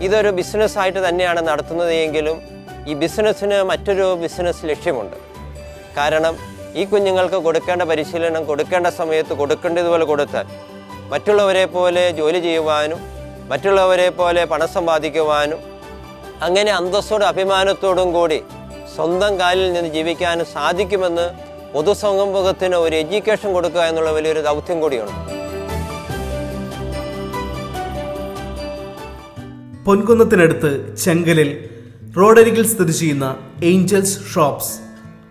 ഇതൊരു ബിസിനസ്സായിട്ട് തന്നെയാണ് നടത്തുന്നത് എങ്കിലും ഈ ബിസിനസ്സിന് മറ്റൊരു ബിസിനസ് ലക്ഷ്യമുണ്ട്. കാരണം ഈ കുഞ്ഞുങ്ങൾക്ക് കൊടുക്കേണ്ട പരിശീലനം കൊടുക്കേണ്ട സമയത്ത് കൊടുക്കേണ്ടതുപോലെ കൊടുത്താൽ മറ്റുള്ളവരെ പോലെ ജോലി ചെയ്യുവാനും മറ്റുള്ളവരെ പോലെ പണം സമ്പാദിക്കുവാനും അങ്ങനെ അന്തസ്സോടും അഭിമാനത്തോടും കൂടി സ്വന്തം കാലിൽ നിന്ന് ജീവിക്കാനും സാധിക്കുമെന്ന് പൊതുസമൂഹത്തിന് ഒരു എഡ്യൂക്കേഷൻ കൊടുക്കുക എന്നുള്ള വലിയൊരു ദൗത്യം കൂടിയുണ്ട്. പൊൻകുന്നത്തിനടുത്ത് ചെങ്കലിൽ റോഡരികിൽ സ്ഥിതി ചെയ്യുന്ന ഏഞ്ചൽസ് ഷോപ്സ്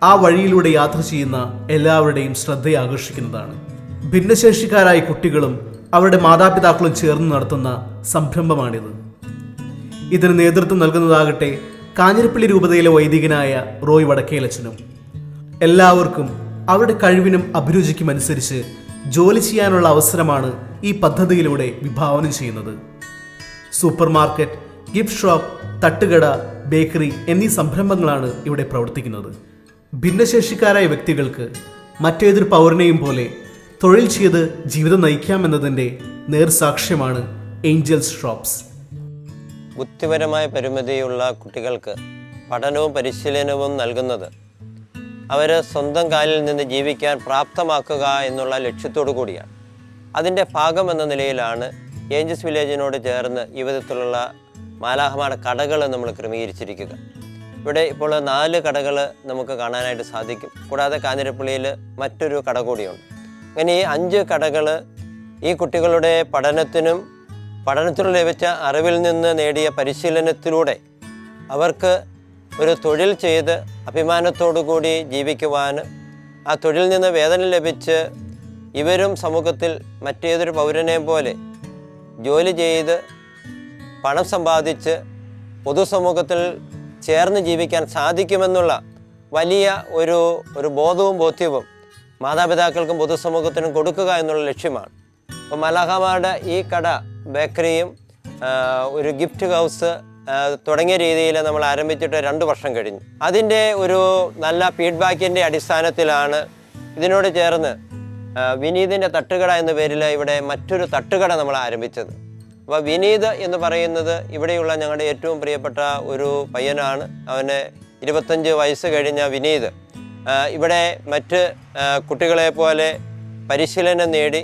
ആ വഴിയിലൂടെ യാത്ര ചെയ്യുന്ന എല്ലാവരുടെയും ശ്രദ്ധയെ ആകർഷിക്കുന്നതാണ്. ഭിന്നശേഷിക്കാരായ കുട്ടികളും അവരുടെ മാതാപിതാക്കളും ചേർന്ന് നടത്തുന്ന സംരംഭമാണിത്. ഇതിന് നേതൃത്വം നൽകുന്നതാകട്ടെ കാഞ്ഞിരപ്പള്ളി രൂപതയിലെ വൈദികനായ റോയ് വടക്കേലച്ചനും. എല്ലാവർക്കും അവരുടെ കഴിവിനും അഭിരുചിക്കും അനുസരിച്ച് ജോലി ചെയ്യാനുള്ള അവസരമാണ് ഈ പദ്ധതിയിലൂടെ വിഭാവനം ചെയ്യുന്നത്. സൂപ്പർ മാർക്കറ്റ്, ഗിഫ്റ്റ് ഷോപ്പ്, തട്ടുകട, ബേക്കറി എന്നീ സംരംഭങ്ങളാണ് ഇവിടെ പ്രവർത്തിക്കുന്നത്. ഭിന്നശേഷിക്കാരായ വ്യക്തികൾക്ക് മറ്റേതൊരു പൗരനെയും പോലെ തൊഴിൽ ചെയ്ത് ജീവിതം നയിക്കാമെന്നതിൻ്റെ നേർസാക്ഷ്യമാണ് ഏഞ്ചൽസ് ഷോപ്സ്. ബുദ്ധിപരമായ പരിമിതിയുള്ള കുട്ടികൾക്ക് പഠനവും പരിശീലനവും നൽകുന്നത് അവർ സ്വന്തം കാലിൽ നിന്ന് ജീവിക്കാൻ പ്രാപ്തമാക്കുക എന്നുള്ള ലക്ഷ്യത്തോടു കൂടിയാണ്. അതിൻ്റെ ഭാഗമെന്ന നിലയിലാണ് ഏഞ്ചൽസ് വില്ലേജിനോട് ചേർന്ന് ഈ വിധത്തിലുള്ള മാലാഖമാരുടെ കടകൾ നമ്മൾ ക്രമീകരിച്ചിരിക്കുക. ഇവിടെ ഇപ്പോൾ 4 കടകൾ നമുക്ക് കാണാനായിട്ട് സാധിക്കും. കൂടാതെ കാഞ്ഞിരപ്പള്ളിയിൽ മറ്റൊരു കട കൂടിയുണ്ട്. അങ്ങനെ ഈ 5 കടകൾ ഈ കുട്ടികളുടെ പഠനത്തിൽ ലഭിച്ച അറിവിൽ നിന്ന് നേടിയ പരിശീലനത്തിലൂടെ അവർക്ക് ഒരു തൊഴിൽ ചെയ്ത് അഭിമാനത്തോടു കൂടി ജീവിക്കുവാനും ആ തൊഴിലിൽ നിന്ന് വേതനം ലഭിച്ച് ഇവരും സമൂഹത്തിൽ മറ്റേതൊരു പൗരനെയും പോലെ ജോലി ചെയ്ത് പണം സമ്പാദിച്ച് പൊതുസമൂഹത്തിൽ ചേർന്ന് ജീവിക്കാൻ സാധിക്കുമെന്നുള്ള വലിയ ഒരു ബോധ്യവും മാതാപിതാക്കൾക്കും പൊതുസമൂഹത്തിനും കൊടുക്കുക എന്നുള്ള ലക്ഷ്യമാണ്. അപ്പോൾ മാലാഖമാരുടെ ഈ കട, ബേക്കറിയും ഒരു ഗിഫ്റ്റ് ഹൗസ് തുടങ്ങിയ രീതിയിൽ നമ്മൾ ആരംഭിച്ചിട്ട് 2 വർഷം കഴിഞ്ഞു. അതിൻ്റെ ഒരു നല്ല ഫീഡ്ബാക്കിൻ്റെ അടിസ്ഥാനത്തിലാണ് ഇതിനോട് ചേർന്ന് വിനീതിൻ്റെ തട്ടുകട എന്ന പേരിൽ ഇവിടെ മറ്റൊരു തട്ടുകട നമ്മൾ ആരംഭിച്ചത്. അപ്പോൾ വിനീത് എന്ന് പറയുന്നത് ഇവിടെയുള്ള ഞങ്ങളുടെ ഏറ്റവും പ്രിയപ്പെട്ട ഒരു പയ്യനാണ്. അവന് 25 വയസ്സ് കഴിഞ്ഞ വിനീത് ഇവിടെ മറ്റ് കുട്ടികളെ പോലെ പരിശീലനം നേടി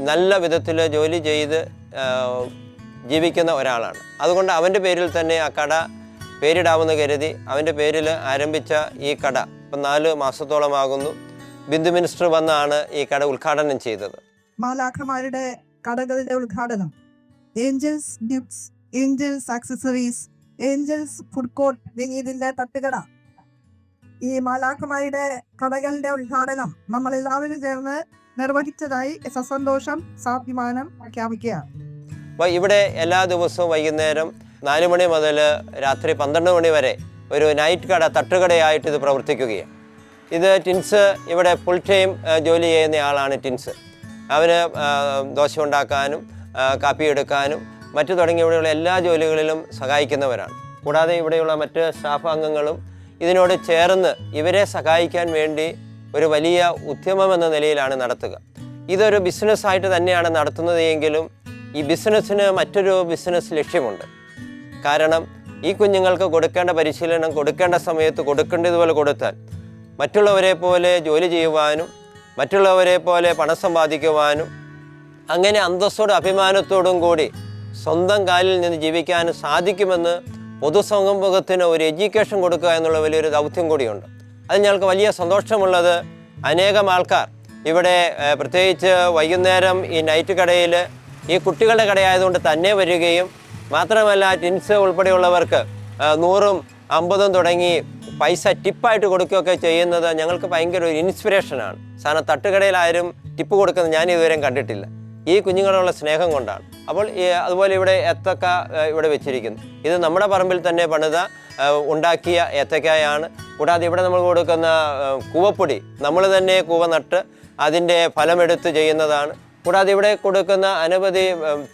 നല്ല വിധത്തിൽ ജോലി ചെയ്ത് ജീവിക്കുന്ന ഒരാളാണ്. അതുകൊണ്ട് അവൻ്റെ പേരിൽ തന്നെ ആ കട പേരിടാമെന്ന് കരുതി അവൻ്റെ പേരിൽ ആരംഭിച്ച ഈ കട ഇപ്പം 4 മാസത്തോളമാകുന്നു. ബിന്ദു മിനിസ്റ്റർ വന്നാണ് ഈ കട ഉദ്ഘാടനം ചെയ്തത്. മാലാഖമാരുടെ കടകളുടെ ഉദ്ഘാടനം, angels gifts, angels accessories, angels food court, വിനീതിന്റെ തട്ടുകട, ഈ മാലാഖമാരുടെ കടകളുടെ ഉദ്ഘാടനം നമ്മൾ എല്ലാവരും ചേർന്ന് നിർവഹിച്ചതായി സസന്തോഷം സാഭിമാനം പ്രഖ്യാപിക്കുകയാണ്. അപ്പോൾ ഇവിടെ എല്ലാ ദിവസവും വൈകുന്നേരം 4 മണി മുതൽ രാത്രി 12 മണി വരെ ഒരു നൈറ്റ് കട, തട്ടുകടയായിട്ട് ഇത് പ്രവർത്തിക്കുകയാണ്. ഇത് ടിൻസ് ഇവിടെ ഫുൾ ടൈം ജോലി ചെയ്യുന്ന ആളാണ്. ടിൻസ് അവന് ദോശ ഉണ്ടാക്കാനും കാപ്പി എടുക്കാനും മറ്റു തുടങ്ങിയവിടെയുള്ള എല്ലാ ജോലികളിലും സഹായിക്കുന്നവരാണ്. കൂടാതെ ഇവിടെയുള്ള മറ്റ് സ്റ്റാഫ് അംഗങ്ങളും ഇതിനോട് ചേർന്ന് ഇവരെ സഹായിക്കാൻ വേണ്ടി ഒരു വലിയ ഉദ്യമം എന്ന നിലയിലാണ് നടത്തുക. ഇതൊരു ബിസിനസ്സായിട്ട് തന്നെയാണ് നടത്തുന്നത് എങ്കിലും ഈ ബിസിനസ്സിന് മറ്റൊരു ബിസിനസ് ലക്ഷ്യമുണ്ട്. കാരണം ഈ കുഞ്ഞുങ്ങൾക്ക് കൊടുക്കേണ്ട പരിശീലനം കൊടുക്കേണ്ട സമയത്ത് കൊടുക്കേണ്ടതുപോലെ കൊടുത്താൽ മറ്റുള്ളവരെ പോലെ ജോലി ചെയ്യുവാനും മറ്റുള്ളവരെ പോലെ പണം സമ്പാദിക്കുവാനും അങ്ങനെ അന്തസ്സോടും അഭിമാനത്തോടും കൂടി സ്വന്തം കാലിൽ നിന്ന് ജീവിക്കാനും സാധിക്കുമെന്ന് പൊതുസമൂഹത്തിന് ഒരു എഡ്യൂക്കേഷൻ കൊടുക്കുക എന്നുള്ള വലിയൊരു ദൗത്യം കൂടിയുണ്ട്. അത് ഞങ്ങൾക്ക് വലിയ സന്തോഷമുള്ളത്, അനേകം ആൾക്കാർ ഇവിടെ പ്രത്യേകിച്ച് വൈകുന്നേരം ഈ നൈറ്റ് കടയിൽ ഈ കുട്ടികളുടെ കടയായതുകൊണ്ട് തന്നെ വരികയും മാത്രമല്ല ടിൻസ് ഉൾപ്പെടെയുള്ളവർക്ക് 100ഉം 50ഉം തുടങ്ങി പൈസ ടിപ്പായിട്ട് കൊടുക്കുകയൊക്കെ ചെയ്യുന്നത് ഞങ്ങൾക്ക് ഭയങ്കര ഒരു ഇൻസ്പിറേഷനാണ്. സാധാരണ തട്ടുകടയിലാരും ടിപ്പ് കൊടുക്കുന്നത് ഞാൻ ഇതുവരെയും കണ്ടിട്ടില്ല. ഈ കുഞ്ഞുങ്ങളുള്ള സ്നേഹം കൊണ്ടാണ്. അപ്പോൾ അതുപോലെ ഇവിടെ ഏത്തക്ക ഇവിടെ വെച്ചിരിക്കുന്നു. ഇത് നമ്മുടെ പറമ്പിൽ തന്നെ പണിത ഉണ്ടാക്കിയ ഏത്തക്കായാണ്. കൂടാതെ ഇവിടെ നമ്മൾ കൊടുക്കുന്ന കൂവപ്പൊടി നമ്മൾ തന്നെ കൂവ നട്ട് അതിൻ്റെ ഫലമെടുത്ത് ചെയ്യുന്നതാണ്. കൂടാതെ ഇവിടെ കൊടുക്കുന്ന അനവധി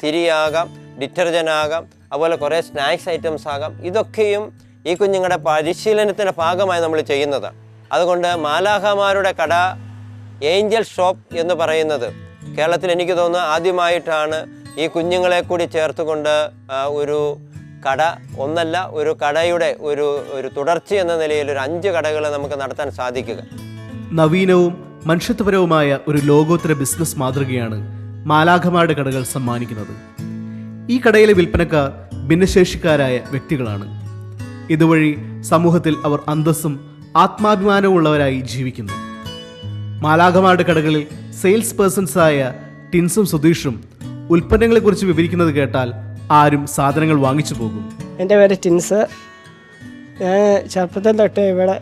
തിരിയാകാം, ഡിറ്റർജൻ്റ് ആകാം, അതുപോലെ കുറേ സ്നാക്സ് ഐറ്റംസ് ആകാം. ഇതൊക്കെയും ഈ കുഞ്ഞുങ്ങളുടെ പരിശീലനത്തിൻ്റെ ഭാഗമായി നമ്മൾ ചെയ്യുന്നതാണ്. അതുകൊണ്ട് മാലാഖമാരുടെ കട, ഏഞ്ചൽ ഷോപ്പ് എന്ന് പറയുന്നത് കേരളത്തിൽ എനിക്ക് തോന്നുന്നു ആദ്യമായിട്ടാണ് ഈ കുഞ്ഞുങ്ങളെ കൂടി ചേർത്തുകൊണ്ട് ഒരു കട ഒന്നല്ല, ഒരു കടയുടെ ഒരു തുടർച്ച എന്ന നിലയിൽ ഒരു 5 കടകൾ നമുക്ക് നടത്താൻ സാധിക്കുക. നവീനവും മനുഷ്യത്വപരവുമായ ഒരു ലോകോത്തര ബിസിനസ് മാതൃകയാണ് മാലാഖമാരുടെ കടകൾ സമ്മാനിക്കുന്നത്. ഈ കടയിലെ വിൽപ്പനക്കാർ ഭിന്നശേഷിക്കാരായ വ്യക്തികളാണ്. ഇതുവഴി സമൂഹത്തിൽ അവർ അന്തസ്സും ആത്മാഭിമാനവും ഉള്ളവരായി ജീവിക്കുന്നു. മാലാഖമാരുടെ കടകളിൽ സെയിൽസ് പേഴ്സൺസായ ടിൻസും സുധീഷും ഉൽപ്പന്നങ്ങളെക്കുറിച്ച് വിവരിക്കുന്നത് കേട്ടാൽ ആരും സാധനങ്ങൾ വാങ്ങിച്ചു പോകും. എൻ്റെ പേര് ടിൻസ്. ഞാൻ ചെറുപ്പത്തിൽ തൊട്ട് ഇവിടെ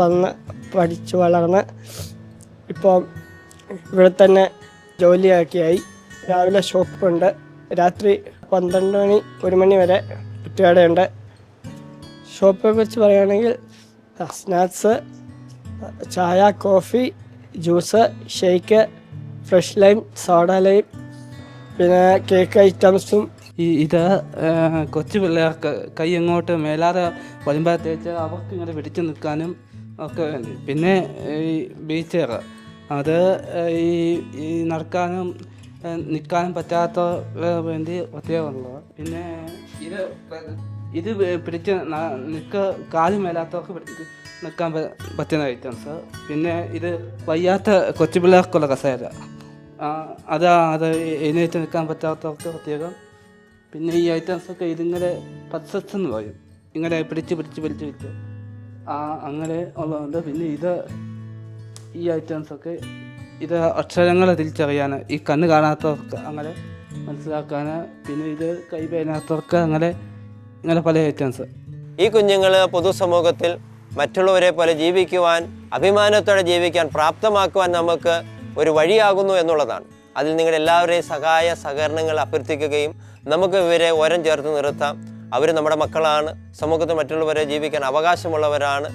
വന്ന് പഠിച്ചു വളർന്ന് ഇപ്പോൾ ഇവിടെ തന്നെ ജോലിയാക്കിയായി. രാവിലെ ഷോപ്പുണ്ട്, രാത്രി 12 മണി 1 മണി വരെ കുട്ടികടയുണ്ട്. ഷോപ്പിനെ കുറിച്ച് പറയുകയാണെങ്കിൽ സ്നാക്സ്, ചായ, coffee, juice, shake, fresh lime, soda lime, പിന്നെ കേക്ക് ഐറ്റംസും. ഇത് കൊച്ചു പിള്ളേർക്ക് കൈ എങ്ങോട്ട് മേലാതെ വരുമ്പോഴത്തേക്ക് അവർക്ക് ഇങ്ങനെ പിടിച്ചു നിൽക്കാനും ഒക്കെ വേണ്ടി. പിന്നെ ഈ വീൽ ചെയർ, അത് ഈ നടക്കാനും നിൽക്കാനും പറ്റാത്ത വേണ്ടി പ്രത്യേകമുള്ളത്. പിന്നെ ഇത് പിടിച്ച് കാലും മേലാത്തവർക്ക് പിടിച്ച് നിൽക്കാൻ പറ്റുന്ന ഐറ്റംസ്. പിന്നെ ഇത് വയ്യാത്ത കൊച്ചു പിള്ളേർക്കുള്ള കസേര, അത് എഴുന്നേറ്റ് നിൽക്കാൻ പറ്റാത്തവർക്ക് പ്രത്യേകം. പിന്നെ ഈ ഐറ്റംസൊക്കെ ഇതിങ്ങനെ പത്സസ് എന്ന് പറയും, ഇങ്ങനെ പിടിച്ച് അങ്ങനെ ഉള്ളതുണ്ട്. പിന്നെ ഈ ഐറ്റംസൊക്കെ ഇത് അക്ഷരങ്ങളെ തിരിച്ചറിയാൻ, ഈ കണ്ണ് കാണാത്തവർക്ക് അങ്ങനെ മനസ്സിലാക്കാൻ. പിന്നെ ഇത് കൈ പേനാത്തവർക്ക് അങ്ങനെ പല ഐറ്റംസ്. ഈ കുഞ്ഞുങ്ങൾ പൊതുസമൂഹത്തിൽ മറ്റുള്ളവരെ പോലെ ജീവിക്കുവാൻ, അഭിമാനത്തോടെ ജീവിക്കാൻ പ്രാപ്തമാക്കുവാൻ നമുക്ക് ഒരു വഴിയാകുന്നു എന്നുള്ളതാണ്. അതിൽ നിങ്ങളുടെ എല്ലാവരെയും സഹായ സഹകരണങ്ങൾ അഭ്യർത്ഥിക്കുകയും നമുക്ക് ഇവരെ ഓരം ചേർത്ത് നിർത്താം. അവർ നമ്മുടെ മക്കളാണ്, സമൂഹത്തിൽ മറ്റുള്ളവരെ ജീവിക്കാൻ അവകാശമുള്ളവരാണ്.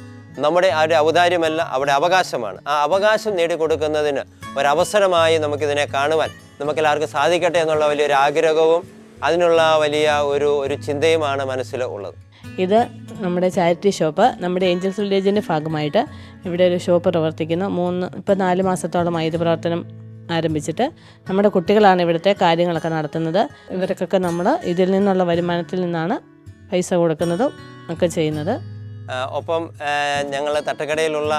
നമ്മുടെ ആരുടെ ഔദാര്യമല്ല, അവിടെ അവകാശമാണ്. ആ അവകാശം നേടിക്കൊടുക്കുന്നതിന് ഒരവസരമായി നമുക്കിതിനെ കാണുവാൻ നമുക്കെല്ലാവർക്കും സാധിക്കട്ടെ എന്നുള്ള വലിയൊരു ആഗ്രഹവും അതിനുള്ള വലിയ ഒരു ചിന്തയുമാണ് മനസ്സിൽ ഉള്ളത്. ഇത് നമ്മുടെ ചാരിറ്റി ഷോപ്പ്. നമ്മുടെ ഏഞ്ചൽസ് വില്ലേജിൻ്റെ ഭാഗമായിട്ട് ഇവിടെ ഒരു ഷോപ്പ് പ്രവർത്തിക്കുന്നു. 4 മാസത്തോളമായി ഇത് പ്രവർത്തനം ആരംഭിച്ചിട്ട്. നമ്മുടെ കുട്ടികളാണ് ഇവിടുത്തെ കാര്യങ്ങളൊക്കെ നടത്തുന്നത്. ഇവർക്കൊക്കെ നമ്മൾ ഇതിൽ നിന്നുള്ള വരുമാനത്തിൽ നിന്നാണ് പൈസ കൊടുക്കുന്നതും ഒക്കെ ചെയ്യുന്നത്. ഒപ്പം ഞങ്ങൾ തട്ടുകടയിലുള്ള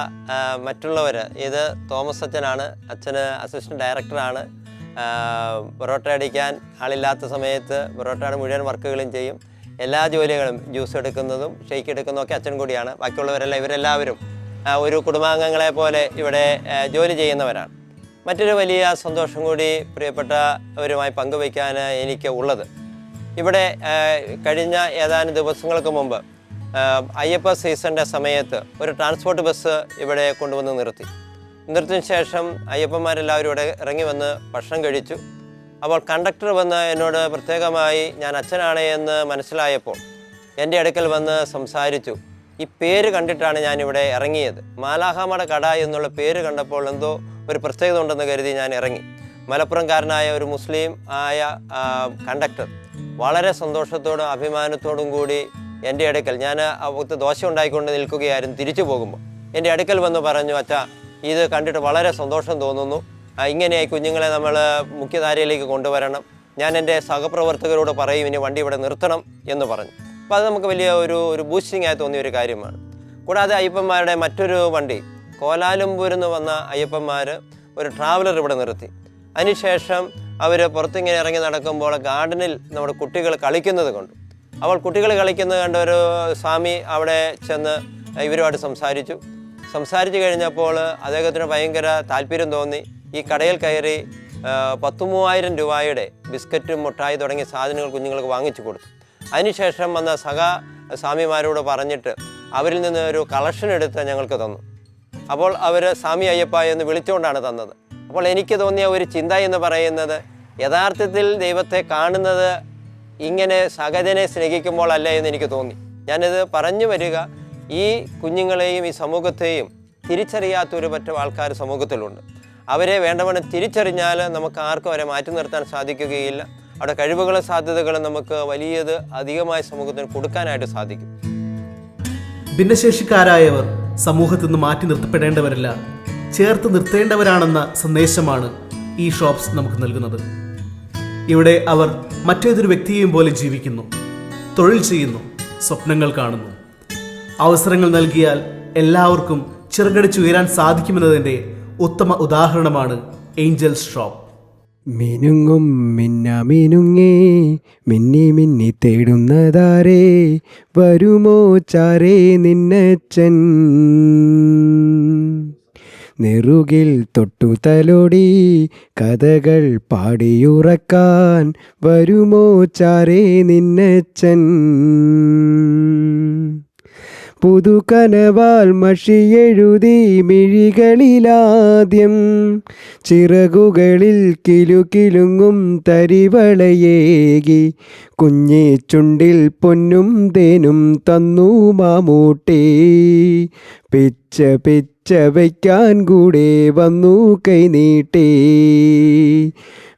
മറ്റുള്ളവർ, ഇത് തോമസ് അച്ഛനാണ്. അച്ഛന് അസിസ്റ്റൻറ്റ് ഡയറക്ടറാണ്. പൊറോട്ട അടിക്കാൻ ആളില്ലാത്ത സമയത്ത് പൊറോട്ടയുടെ മുഴുവൻ വർക്കുകളും ചെയ്യും. എല്ലാ ജോലികളും, ജ്യൂസ് എടുക്കുന്നതും ഷേക്ക് എടുക്കുന്നതും ഒക്കെ അച്ഛൻ കൂടിയാണ്. ഇവരെല്ലാവരും ഒരു കുടുംബാംഗങ്ങളെ പോലെ ഇവിടെ ജോലി ചെയ്യുന്നവരാണ്. മറ്റൊരു വലിയ സന്തോഷം കൂടി പ്രിയപ്പെട്ടവരുമായി പങ്കുവയ്ക്കാൻ എനിക്ക് ഉള്ളത്, ഇവിടെ കഴിഞ്ഞ ഏതാനും ദിവസങ്ങൾക്ക് മുമ്പ് അയ്യപ്പ സീസണിൻ്റെ സമയത്ത് ഒരു ട്രാൻസ്പോർട്ട് ബസ് ഇവിടെ കൊണ്ടുവന്ന് നിർത്തിയതിന് ശേഷം അയ്യപ്പന്മാരെല്ലാവരും ഇവിടെ ഇറങ്ങി വന്ന് ഭക്ഷണം കഴിച്ചു. അപ്പോൾ കണ്ടക്ടർ വന്ന് എന്നോട് പ്രത്യേകമായി ഞാൻ അച്ഛനാണ് എന്ന് മനസ്സിലായപ്പോൾ എൻ്റെ അടുക്കൽ വന്ന് സംസാരിച്ചു. ഈ പേര് കണ്ടിട്ടാണ് ഞാനിവിടെ ഇറങ്ങിയത്. മാലാഖമാരുടെ കട എന്നുള്ള പേര് കണ്ടപ്പോൾ എന്തോ ഒരു പ്രത്യേകത ഉണ്ടെന്ന് കരുതി ഞാൻ ഇറങ്ങി. മലപ്പുറംകാരനായ ഒരു മുസ്ലിം ആയ കണ്ടക്ടർ വളരെ സന്തോഷത്തോടും അഭിമാനത്തോടും കൂടി എൻ്റെ അടുക്കൽ, ഞാൻ അവർക്ക് ദോശ ഉണ്ടായിക്കൊണ്ട് നിൽക്കുകയായിരുന്നു, തിരിച്ചു പോകുമ്പോൾ എൻ്റെ അടുക്കൽ വന്ന് പറഞ്ഞു, അച്ഛാ ഇത് കണ്ടിട്ട് വളരെ സന്തോഷം തോന്നുന്നു, ഇങ്ങനെ കുഞ്ഞുങ്ങളെ നമ്മൾ മുഖ്യധാരയിലേക്ക് കൊണ്ടുവരണം, ഞാൻ എൻ്റെ സഹപ്രവർത്തകരോട് പറയും ഇനി വണ്ടി ഇവിടെ നിർത്തണം എന്ന് പറഞ്ഞു. അപ്പോൾ അത് നമുക്ക് വലിയ ഒരു ബൂസ്റ്റിംഗ് ആയി തോന്നിയ ഒരു കാര്യമാണ്. കൂടാതെ അയ്യപ്പന്മാരുടെ മറ്റൊരു വണ്ടി, കോലാലംപൂരിൽ നിന്ന് വന്ന അയ്യപ്പന്മാർ ഒരു ട്രാവലർ ഇവിടെ നിർത്തി. അതിനുശേഷം അവർ പുറത്തിങ്ങനെ ഇറങ്ങി നടക്കുമ്പോൾ ഗാർഡനിൽ നമ്മുടെ കുട്ടികൾ കളിക്കുന്നത് കണ്ടു. അപ്പോൾ കുട്ടികൾ കളിക്കുന്നത് കണ്ട ഒരു സ്വാമി അവിടെ ചെന്ന് ഇവരുമായിട്ട് സംസാരിച്ചു കഴിഞ്ഞപ്പോൾ അദ്ദേഹത്തിന് ഭയങ്കര താല്പര്യം തോന്നി. ഈ കടയിൽ കയറി 13,000 രൂപയുടെ ബിസ്ക്കറ്റും മുട്ടായി തുടങ്ങിയ സാധനങ്ങൾ കുഞ്ഞുങ്ങൾക്ക് വാങ്ങിച്ചു കൊടുത്തു. അതിനുശേഷം വന്ന സ്വാമിമാരോട് പറഞ്ഞിട്ട് അവരിൽ നിന്ന് ഒരു കളക്ഷൻ എടുത്ത് ഞങ്ങൾക്ക് തന്നു. അപ്പോൾ അവർ സ്വാമി അയ്യപ്പ എന്ന് വിളിച്ചുകൊണ്ടാണ് തന്നത്. അപ്പോൾ എനിക്ക് തോന്നിയ ഒരു ചിന്ത എന്ന് പറയുന്നത്, യഥാർത്ഥത്തിൽ ദൈവത്തെ കാണുന്നത് ഇങ്ങനെ സഹജനെ സ്നേഹിക്കുമ്പോഴല്ല എന്ന് എനിക്ക് തോന്നി. ഞാനിത് പറഞ്ഞു വരിക, ഈ കുഞ്ഞുങ്ങളെയും ഈ സമൂഹത്തെയും തിരിച്ചറിയാത്തൊരു പറ്റം ആൾക്കാർ സമൂഹത്തിലുണ്ട്. അവരെ വേണ്ടവണ്ണം തിരിച്ചറിഞ്ഞാൽ നമുക്ക് ആർക്കും അവരെ മാറ്റി നിർത്താൻ സാധിക്കുകയില്ല. അവിടെ കഴിവുകളും സാധ്യതകളും നമുക്ക് വലിയത് അധികമായി സമൂഹത്തിന് കൊടുക്കാനായിട്ട് സാധിക്കും. ഭിന്നശേഷിക്കാരായവർ സമൂഹത്തിൽ നിന്ന് മാറ്റി നിർത്തപ്പെടേണ്ടവരല്ല, ചേർത്ത് നിർത്തേണ്ടവരാണെന്ന സന്ദേശമാണ് ഈ ഷോപ്സ് നമുക്ക് നൽകുന്നത്. ഇവിടെ അവർ മറ്റേതൊരു വ്യക്തിയെയും പോലെ ജീവിക്കുന്നു, തൊഴിൽ ചെയ്യുന്നു, സ്വപ്നങ്ങൾ കാണുന്നു. അവസരങ്ങൾ നൽകിയാൽ എല്ലാവർക്കും ചിറകടിച്ചുയരാൻ സാധിക്കുമെന്നതിൻ്റെ ഉത്തമ ഉദാഹരണമാണ് ഏഞ്ചൽസ് ഷോപ്പ്. മിനുങ്ങും മിന്നുങ്ങേ മിന്നി മിന്നി തേടുന്നതാരേ, വരുമോ ചാരേ നിന്നച്ചൻ. നെറുകിൽ തൊട്ടു തലോടി കഥകൾ പാടിയുറക്കാൻ, വരുമോ ചാരേ നിന്നച്ചൻ. പുതുകനവാൽ മഷിയെഴുതി മിഴികളിലാദ്യം, ചിറകുകളിൽ കിലുകിലുങ്ങും തരിവളയേകി, കുഞ്ഞി ചുണ്ടിൽ പൊന്നും തേനും തന്നു മാമൂട്ടി. പിച്ച പിച്ച വയ്ക്കാൻ കൂടെ വന്നു കൈനീട്ടി.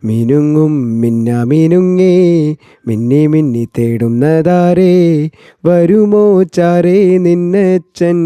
മിനുങ്ങും മിന്നുങ്ങേ മിന്നി മിന്നി തേടുന്നതാരേ, വരുമോ ചാരേ നിന്നച്ചൻ.